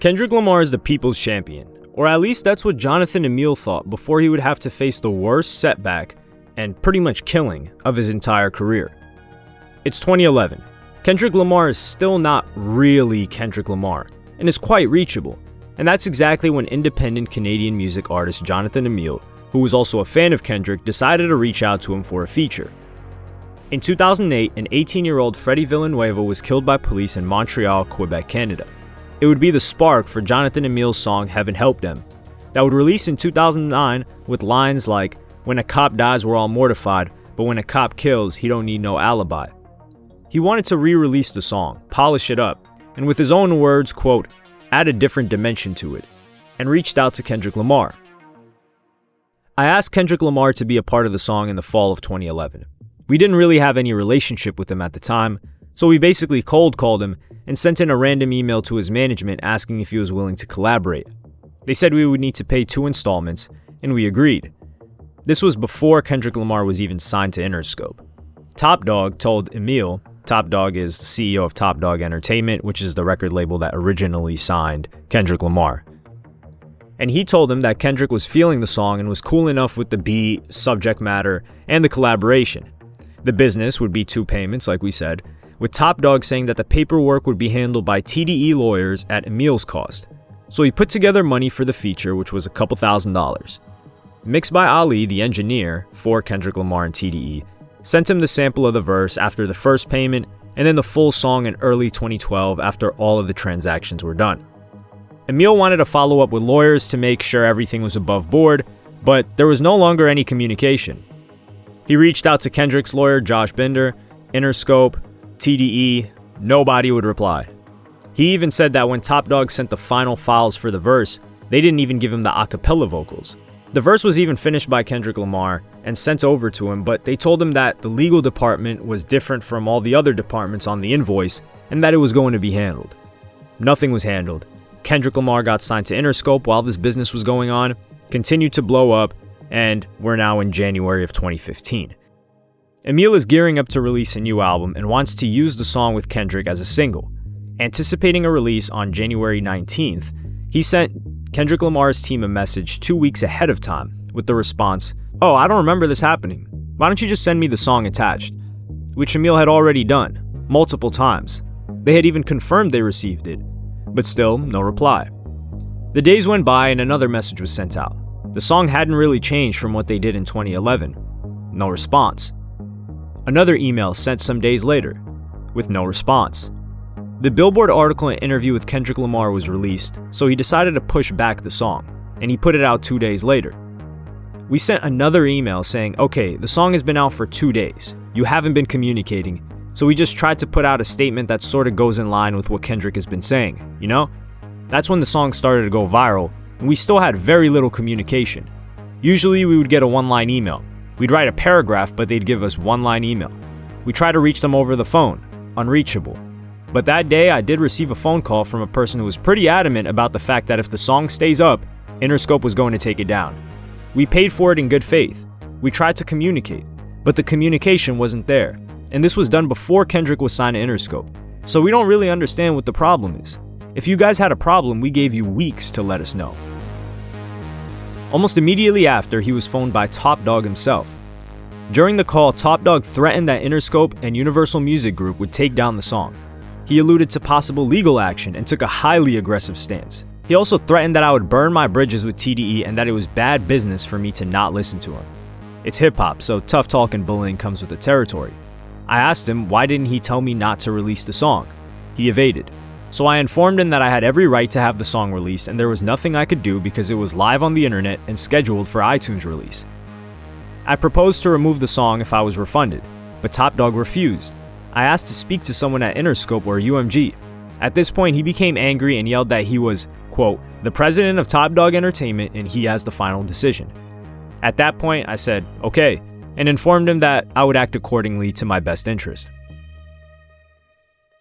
Kendrick Lamar is the people's champion, or at least that's what Jonathan Emile thought before he would have to face the worst setback and pretty much killing of his entire career. It's 2011. Kendrick Lamar is still not really Kendrick Lamar, and is quite reachable, and that's exactly when independent Canadian music artist Jonathan Emile, who was also a fan of Kendrick, decided to reach out to him for a feature. In 2008, an 18-year-old Freddie Villanueva was killed by police in Montreal, Quebec, Canada. It would be the spark for Jonathan Emile's song Heaven Help Them, that would release in 2009 with lines like, "When a cop dies, we're all mortified, but when a cop kills, he don't need no alibi." He wanted to re-release the song, polish it up, and with his own words, quote, add a different dimension to it, and reached out to Kendrick Lamar. I asked Kendrick Lamar to be a part of the song in the fall of 2011. We didn't really have any relationship with him at the time, so we basically cold called him and sent in a random email to his management asking if he was willing to collaborate. They said we would need to pay 2 installments, and we agreed. This was before Kendrick Lamar was even signed to Interscope. Top Dawg told Emile, Top Dawg is the CEO of Top Dawg Entertainment, which is the record label that originally signed Kendrick Lamar. And he told him that Kendrick was feeling the song and was cool enough with the beat, subject matter, and the collaboration. The business would be 2 payments, like we said, with Top Dawg saying that the paperwork would be handled by TDE lawyers at Emile's cost. So he put together money for the feature, which was a couple $1,000s. Mixed by Ali, the engineer for Kendrick Lamar and TDE, sent him the sample of the verse after the first payment, and then the full song in early 2012 after all of the transactions were done. Emile wanted to follow up with lawyers to make sure everything was above board, but there was no longer any communication. He reached out to Kendrick's lawyer, Josh Binder, Interscope, TDE, nobody would reply. He even said that when Top Dawg sent the final files for the verse, they didn't even give him the a cappella vocals. The verse was even finished by Kendrick Lamar and sent over to him, but they told him that the legal department was different from all the other departments on the invoice and that it was going to be handled. Nothing was handled. Kendrick Lamar got signed to Interscope while this business was going on, continued to blow up, and we're now in January of 2015. Emile is gearing up to release a new album and wants to use the song with Kendrick as a single. Anticipating a release on January 19th, he sent Kendrick Lamar's team a message 2 weeks ahead of time with the response, "Oh, I don't remember this happening. Why don't you just send me the song attached?" Which Emile had already done, multiple times. They had even confirmed they received it, but still, no reply. The days went by and another message was sent out. The song hadn't really changed from what they did in 2011. No response. Another email sent some days later, with no response. The Billboard article and interview with Kendrick Lamar was released, so he decided to push back the song, and he put it out 2 days later. We sent another email saying, okay, the song has been out for 2 days. You haven't been communicating, so we just tried to put out a statement that sort of goes in line with what Kendrick has been saying, you know? That's when the song started to go viral, and we still had very little communication. Usually we would get a 1-line email. We'd write a paragraph, but they'd give us 1-line email. We tried to reach them over the phone, unreachable. But that day I did receive a phone call from a person who was pretty adamant about the fact that if the song stays up, Interscope was going to take it down. We paid for it in good faith. We tried to communicate, but the communication wasn't there. And this was done before Kendrick was signed to Interscope. So we don't really understand what the problem is. If you guys had a problem, we gave you weeks to let us know. Almost immediately after, he was phoned by Top Dawg himself. During the call, Top Dawg threatened that Interscope and Universal Music Group would take down the song. He alluded to possible legal action and took a highly aggressive stance. He also threatened that I would burn my bridges with TDE and that it was bad business for me to not listen to him. It's hip-hop, so tough talk and bullying comes with the territory. I asked him why didn't he tell me not to release the song. He evaded. So I informed him that I had every right to have the song released and there was nothing I could do because it was live on the internet and scheduled for iTunes release. I proposed to remove the song if I was refunded, but Top Dawg refused. I asked to speak to someone at Interscope or UMG. At this point, he became angry and yelled that he was, quote, the president of Top Dawg Entertainment and he has the final decision. At that point, I said, okay, and informed him that I would act accordingly to my best interest.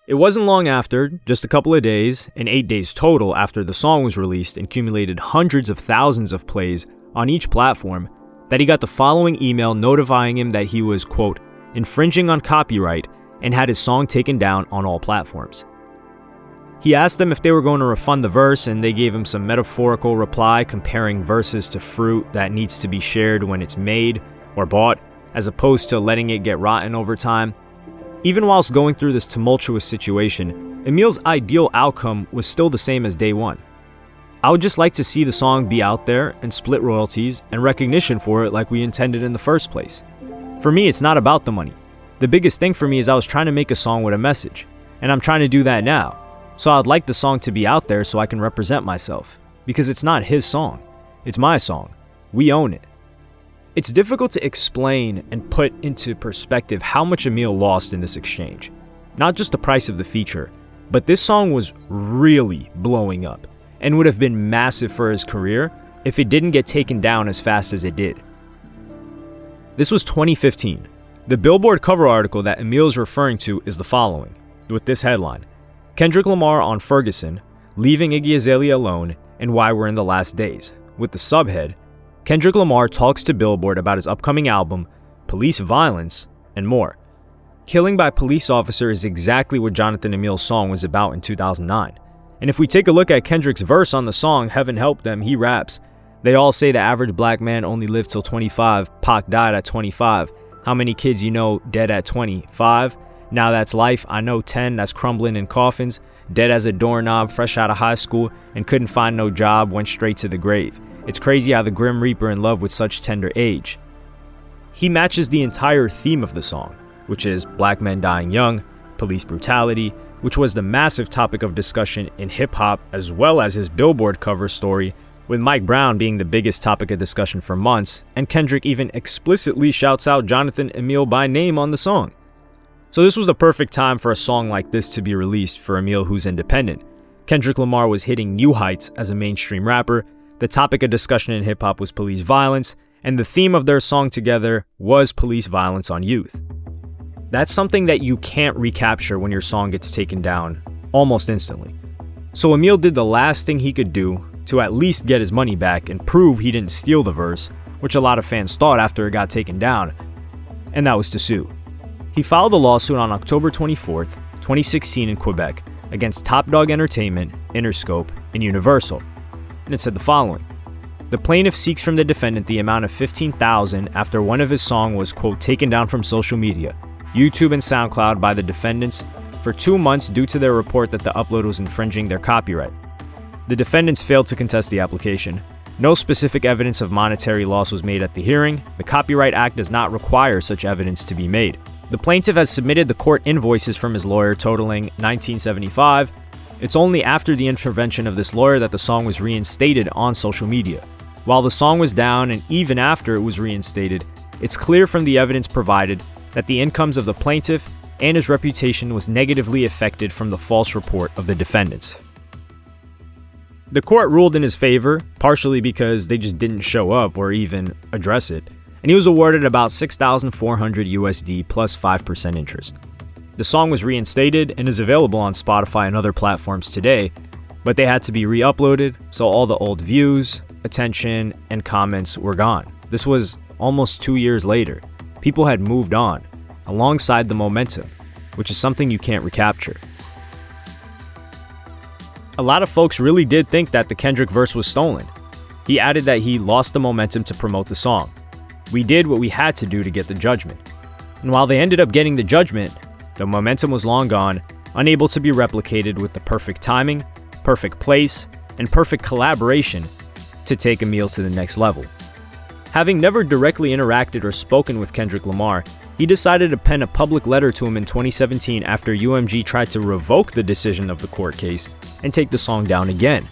It wasn't long after, just a couple of days, and 8 days total after the song was released and accumulated hundreds of thousands of plays on each platform, that he got the following email notifying him that he was, quote, infringing on copyright and had his song taken down on all platforms. He asked them if they were going to refund the verse, and they gave him some metaphorical reply comparing verses to fruit that needs to be shared when it's made or bought, as opposed to letting it get rotten over time. Even whilst going through this tumultuous situation, Emil's ideal outcome was still the same as day one. I would just like to see the song be out there and split royalties and recognition for it like we intended in the first place. For me, it's not about the money. The biggest thing for me is I was trying to make a song with a message, and I'm trying to do that now. So I'd like the song to be out there so I can represent myself, because it's not his song, it's my song. We own it. It's difficult to explain and put into perspective how much Emil lost in this exchange. Not just the price of the feature, but this song was really blowing up and would have been massive for his career if it didn't get taken down as fast as it did. This was 2015. The Billboard cover article that Emil is referring to is the following, with this headline: Kendrick Lamar on Ferguson, leaving Iggy Azalea alone, and why we're in the last days, with the subhead, Kendrick Lamar talks to Billboard about his upcoming album, police violence, and more. Killing by police officer is exactly what Jonathan Emil's song was about in 2009. And if we take a look at Kendrick's verse on the song Heaven Help Them, he raps, "They all say the average black man only lived till 25, Pac died at 25. How many kids you know dead at 25? Now that's life, I know 10 that's crumbling in coffins, dead as a doorknob, fresh out of high school, and couldn't find no job, went straight to the grave. It's crazy how the Grim Reaper in love with such tender age." He matches the entire theme of the song, which is black men dying young, police brutality, which was the massive topic of discussion in hip-hop as well as his Billboard cover story, with Mike Brown being the biggest topic of discussion for months, and Kendrick even explicitly shouts out Jonathan Emil by name on the song. So this was the perfect time for a song like this to be released for Emil, who's independent. Kendrick Lamar was hitting new heights as a mainstream rapper, the topic of discussion in hip-hop was police violence, and the theme of their song together was police violence on youth. That's something that you can't recapture when your song gets taken down almost instantly. So Emil did the last thing he could do to at least get his money back and prove he didn't steal the verse, which a lot of fans thought after it got taken down, and that was to sue. He filed a lawsuit on October 24th, 2016 in Quebec against Top Dog Entertainment, Interscope, and Universal. And it said the following: the plaintiff seeks from the defendant the amount of $15,000 after one of his songs was, quote, taken down from social media, YouTube and SoundCloud by the defendants for 2 months due to their report that the upload was infringing their copyright. The defendants failed to contest the application. No specific evidence of monetary loss was made at the hearing. The Copyright Act does not require such evidence to be made. The plaintiff has submitted the court invoices from his lawyer totaling $1975. It's only after the intervention of this lawyer that the song was reinstated on social media. While the song was down and even after it was reinstated, it's clear from the evidence provided that the incomes of the plaintiff and his reputation was negatively affected from the false report of the defendants. The court ruled in his favor, partially because they just didn't show up or even address it, and he was awarded about $6,400 USD plus 5% interest. The song was reinstated and is available on Spotify and other platforms today, but they had to be re-uploaded, so all the old views, attention, and comments were gone. This was almost 2 years later. People had moved on, alongside the momentum, which is something you can't recapture. A lot of folks really did think that the Kendrick verse was stolen. He added that he lost the momentum to promote the song. We did what we had to do to get the judgment. And while they ended up getting the judgment, the momentum was long gone, unable to be replicated with the perfect timing, perfect place, and perfect collaboration to take Emil to the next level. Having never directly interacted or spoken with Kendrick Lamar, he decided to pen a public letter to him in 2017 after UMG tried to revoke the decision of the court case and take the song down again.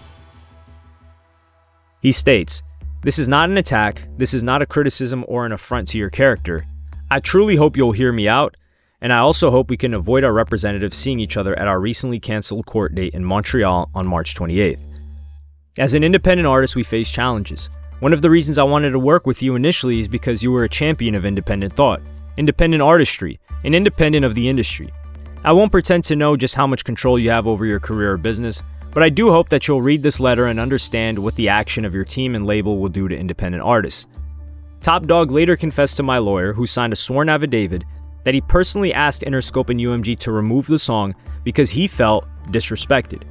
He states, "This is not an attack, this is not a criticism or an affront to your character. I truly hope you'll hear me out, and I also hope we can avoid our representatives seeing each other at our recently canceled court date in Montreal on March 28th. As an independent artist, we face challenges. One of the reasons I wanted to work with you initially is because you were a champion of independent thought, independent artistry, and independent of the industry. I won't pretend to know just how much control you have over your career or business, but I do hope that you'll read this letter and understand what the action of your team and label will do to independent artists." Top Dog later confessed to my lawyer, who signed a sworn affidavit, that he personally asked Interscope and UMG to remove the song because he felt disrespected.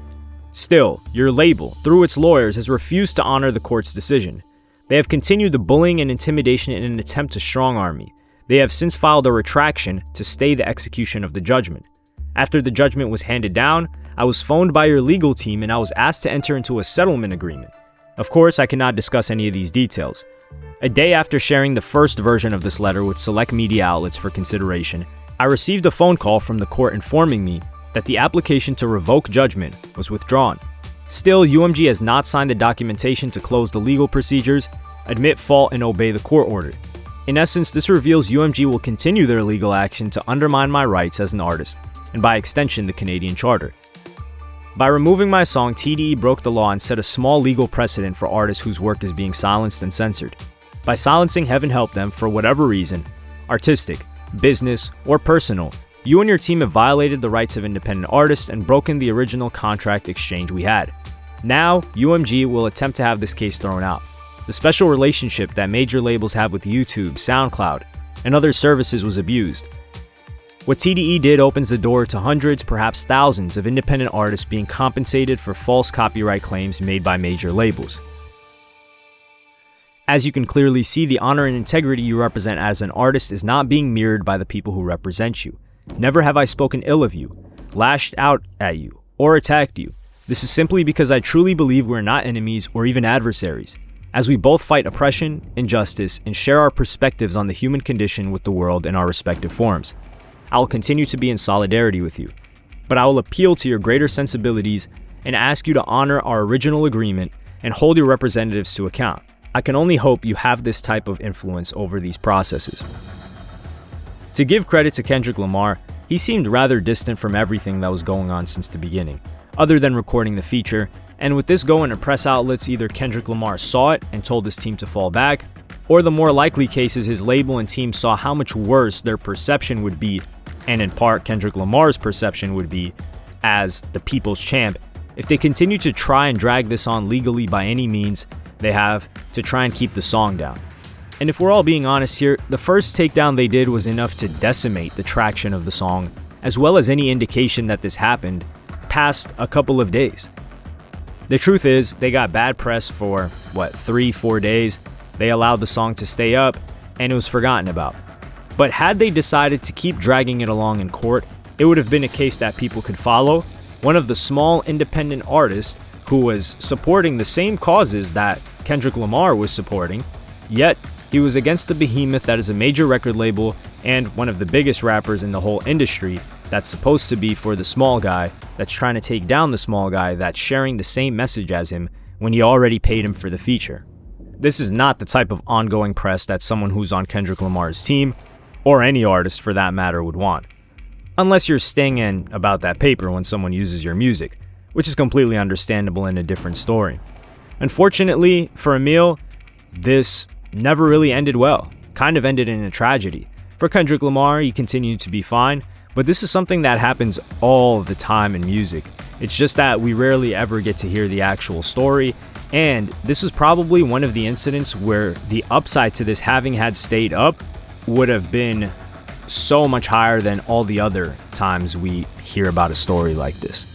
Still, your label, through its lawyers, has refused to honor the court's decision. They have continued the bullying and intimidation in an attempt to strong-arm me. They have since filed a retraction to stay the execution of the judgment. After the judgment was handed down, I was phoned by your legal team and I was asked to enter into a settlement agreement. Of course, I cannot discuss any of these details. A day after sharing the first version of this letter with select media outlets for consideration, I received a phone call from the court informing me that the application to revoke judgment was withdrawn. Still, UMG has not signed the documentation to close the legal procedures, admit fault, and obey the court order. In essence, this reveals UMG will continue their legal action to undermine my rights as an artist, and by extension, the Canadian Charter. By removing my song, TDE broke the law and set a small legal precedent for artists whose work is being silenced and censored. By silencing Heaven Help Them for whatever reason, artistic, business, or personal, you and your team have violated the rights of independent artists and broken the original contract exchange we had. Now, UMG will attempt to have this case thrown out. The special relationship that major labels have with YouTube, SoundCloud, and other services was abused. What TDE did opens the door to hundreds, perhaps thousands, of independent artists being compensated for false copyright claims made by major labels. As you can clearly see, the honor and integrity you represent as an artist is not being mirrored by the people who represent you. Never have I spoken ill of you, lashed out at you, or attacked you. This is simply because I truly believe we're not enemies or even adversaries, as we both fight oppression, injustice, and share our perspectives on the human condition with the world in our respective forms. I will continue to be in solidarity with you, but I will appeal to your greater sensibilities and ask you to honor our original agreement and hold your representatives to account. I can only hope you have this type of influence over these processes. To give credit to Kendrick Lamar, he seemed rather distant from everything that was going on since the beginning, other than recording the feature, and with this going to press outlets, either Kendrick Lamar saw it and told his team to fall back, or the more likely cases, his label and team saw how much worse their perception would be, and in part Kendrick Lamar's perception would be, as the people's champ, if they continue to try and drag this on legally by any means they have to try and keep the song down. And if we're all being honest here, the first takedown they did was enough to decimate the traction of the song, as well as any indication that this happened past a couple of days. The truth is, they got bad press for, 3-4 days. They allowed the song to stay up, and it was forgotten about. But had they decided to keep dragging it along in court, it would have been a case that people could follow. One of the small independent artists who was supporting the same causes that Kendrick Lamar was supporting, yet he was against the behemoth that is a major record label and one of the biggest rappers in the whole industry that's supposed to be for the small guy that's trying to take down the small guy that's sharing the same message as him when he already paid him for the feature. This is not the type of ongoing press that someone who's on Kendrick Lamar's team, or any artist for that matter, would want. Unless you're stinging about that paper when someone uses your music, which is completely understandable in a different story. Unfortunately for Emil, this never really ended well. Kind of ended in a tragedy. For Kendrick Lamar, he continued to be fine, but this is something that happens all the time in music. It's just that we rarely ever get to hear the actual story, and this is probably one of the incidents where the upside to this having had stayed up would have been so much higher than all the other times we hear about a story like this.